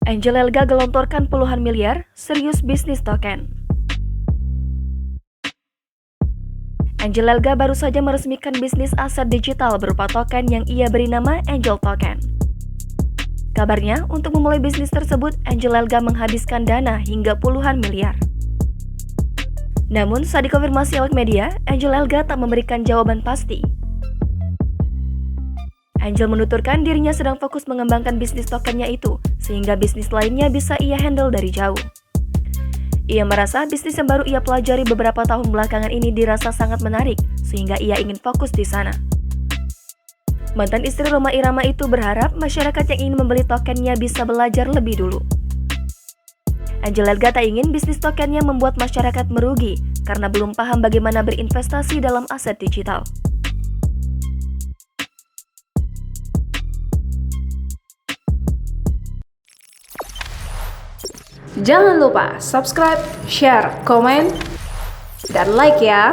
Angel Elga gelontorkan puluhan miliar, serius bisnis token. Angel Elga baru saja meresmikan bisnis aset digital berupa token yang ia beri nama Angel Token. Kabarnya, untuk memulai bisnis tersebut, Angel Elga menghabiskan dana hingga puluhan miliar. Namun, saat dikonfirmasi awak media, Angel Elga tak memberikan jawaban pasti. Angel menuturkan dirinya sedang fokus mengembangkan bisnis tokennya itu, sehingga bisnis lainnya bisa ia handle dari jauh. Ia merasa bisnis yang baru ia pelajari beberapa tahun belakangan ini dirasa sangat menarik, sehingga ia ingin fokus di sana. Mantan istri Rhoma Irama itu berharap masyarakat yang ingin membeli tokennya bisa belajar lebih dulu. Angel Elga tak ingin bisnis tokennya membuat masyarakat merugi, karena belum paham bagaimana berinvestasi dalam aset digital. Jangan lupa subscribe, share, komen, dan like ya!